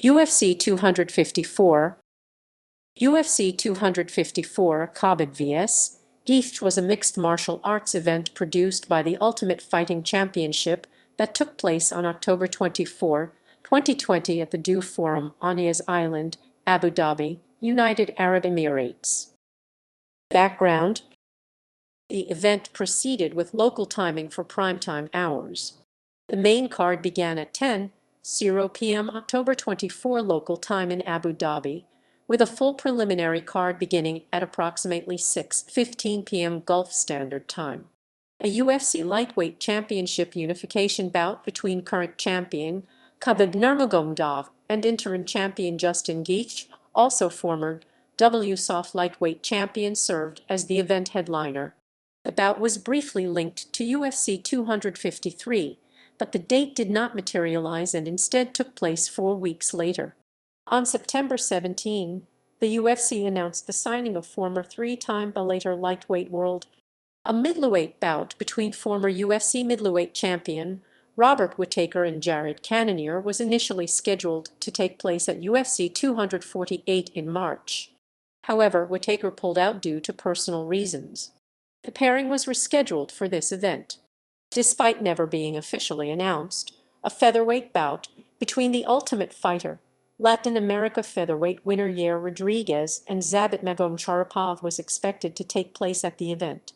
UFC 254 UFC 254 Khabib vs. Gaethje was a mixed martial arts event produced by the Ultimate Fighting Championship that took place on October 24, 2020 at the Dubai Forum on Yas Island, Abu Dhabi, United Arab Emirates. Background: the event proceeded with local timing for primetime hours. The main card began at 10:00 p.m. October 24 local time in Abu Dhabi, with a full preliminary card beginning at approximately 6:15 p.m. Gulf Standard Time. A UFC lightweight championship unification bout between current champion Khabib Nurmagomedov and interim champion Justin Gaethje, also former WSOF lightweight champion, served as the event headliner. The bout was briefly linked to UFC 253, but the date did not materialize and instead took place 4 weeks later. On September 17, the UFC announced the signing of former three-time Bellator lightweight world. A middleweight bout between former UFC middleweight champion Robert Whittaker and Jared Cannonier was initially scheduled to take place at UFC 248 in March. However, Whittaker pulled out due to personal reasons. The pairing was rescheduled for this event. Despite never being officially announced, a featherweight bout between the Ultimate Fighter, Latin America featherweight winner Yair Rodriguez and Zabit Magomed was expected to take place at the event.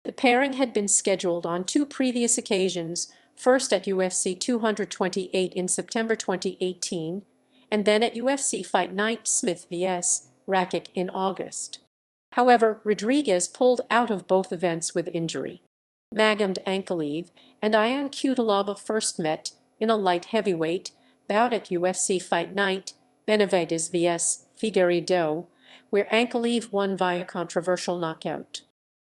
The pairing had been scheduled on 2 previous occasions, first at UFC 228 in September 2018, and then at UFC Fight Night Smith vs. Rakic in August. However, Rodriguez pulled out of both events with injury. Magomed Ankalaev and Ion Cutelaba first met in a light heavyweight bout at UFC Fight Night Benavides vs. Figueiredo, where Ankalaev won via controversial knockout.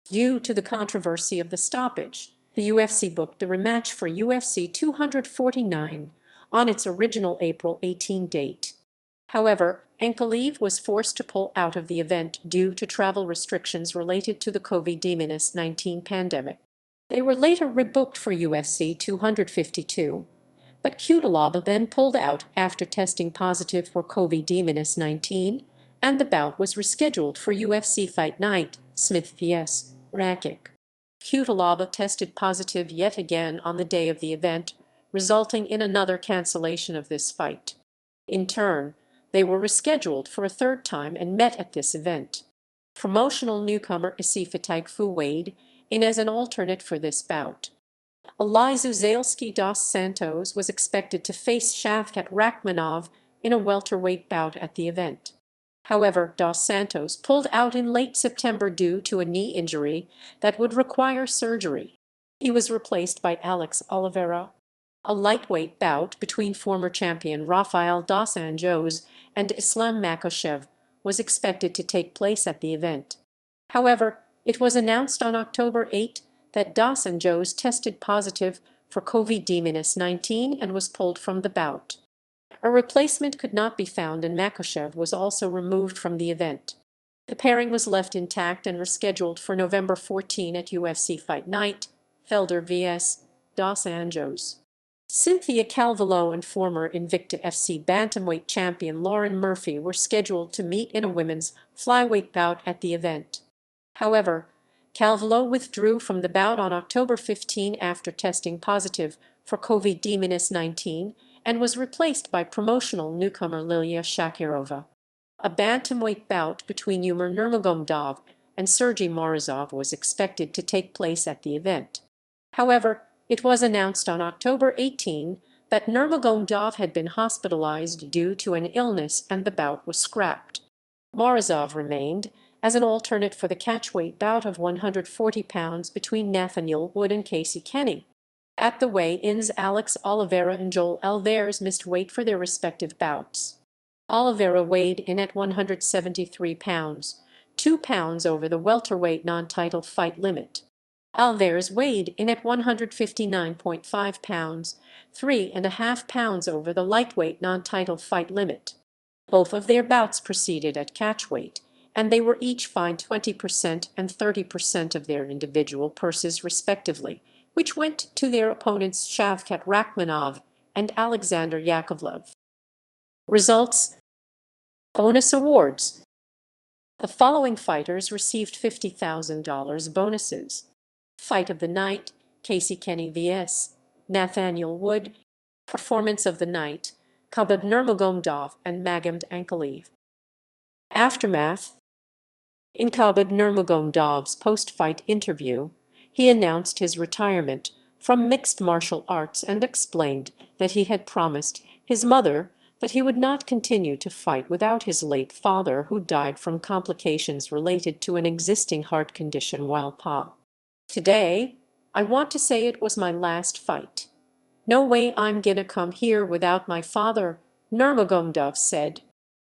Due to the controversy of the stoppage, the UFC booked the rematch for UFC 249 on its original April 18 date. However, Ankalaev was forced to pull out of the event due to travel restrictions related to the COVID-19 pandemic. They were later rebooked for UFC 252, but Cutelaba then pulled out after testing positive for COVID-19, and the bout was rescheduled for UFC Fight Night Smith vs. Rakic. Cutelaba tested positive yet again on the day of the event, resulting in another cancellation of this fight. In turn, they were rescheduled for a third time and met at this event. Promotional newcomer Isifa Taigfu weighed in as an alternate for this bout. Elizeu Zaleski dos Santos was expected to face Shavkat Rakhmonov in a welterweight bout at the event. However, dos Santos pulled out in late September due to a knee injury that would require surgery. He was replaced by Alex Oliveira. A lightweight bout between former champion Rafael dos Anjos and Islam Makhachev was expected to take place at the event. However, it was announced on October 8 that dos Anjos tested positive for COVID-19 and was pulled from the bout. A replacement could not be found and Makhachev was also removed from the event. The pairing was left intact and rescheduled for November 14 at UFC Fight Night Felder vs. dos Anjos. Cynthia Calvillo and former Invicta FC bantamweight champion Lauren Murphy were scheduled to meet in a women's flyweight bout at the event. However, Calvillo withdrew from the bout on October 15 after testing positive for COVID-19 and was replaced by promotional newcomer Lilia Shakirova. A bantamweight bout between Umar Nurmagomedov and Sergey Morozov was expected to take place at the event. However, it was announced on October 18 that Nurmagomedov had been hospitalized due to an illness and the bout was scrapped. Morozov remained as an alternate for the catchweight bout of 140 pounds between Nathaniel Wood and Casey Kenny. At the weigh-ins, Alex Oliveira and Joel Alvarez missed weight for their respective bouts. Oliveira weighed in at 173 pounds, 2 pounds over the welterweight non-title fight limit. Alvarez weighed in at 159.5 pounds, 3.5 pounds over the lightweight non-title fight limit. Both of their bouts proceeded at catchweight, and they were each fined 20% and 30% of their individual purses respectively, which went to their opponents Shavkat Rakhmonov and Alexander Yakovlev. Results. Bonus awards. The following fighters received $50,000 bonuses. Fight of the Night, Casey Kenny vs. Nathaniel Wood. Performance of the Night, Khabib Nurmagomedov and Magomed Ankalaev. Aftermath. In Khabib Nurmagomedov's post-fight interview, he announced his retirement from mixed martial arts and explained that he had promised his mother that he would not continue to fight without his late father, who died from complications related to an existing heart condition while PA. Today, I want to say it was my last fight. No way I'm gonna come here without my father, Nurmagomedov said.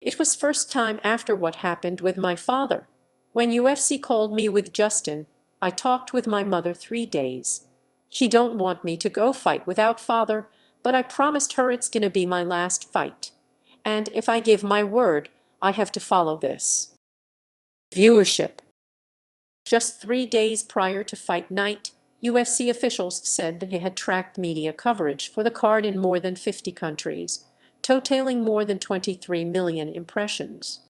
It was first time after what happened with my father. When UFC called me with Justin, I talked with my mother 3 days. She don't want me to go fight without father, but I promised her it's gonna be my last fight. And if I give my word, I have to follow this. Viewership. Just 3 days prior to fight night, UFC officials said they had tracked media coverage for the card in more than 50 countries, totaling more than 23 million impressions.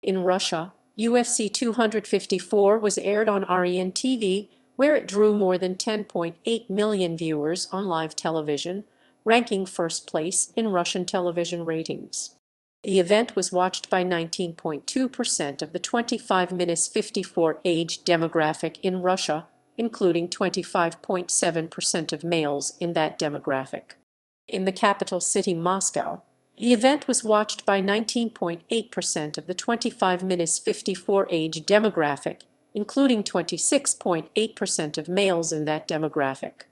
In Russia, UFC 254 was aired on REN TV, where it drew more than 10.8 million viewers on live television, ranking first place in Russian television ratings. The event was watched by 19.2% of the 25-54 age demographic in Russia, including 25.7% of males in that demographic. In the capital city, Moscow, the event was watched by 19.8% of the 25-54 age demographic, including 26.8% of males in that demographic.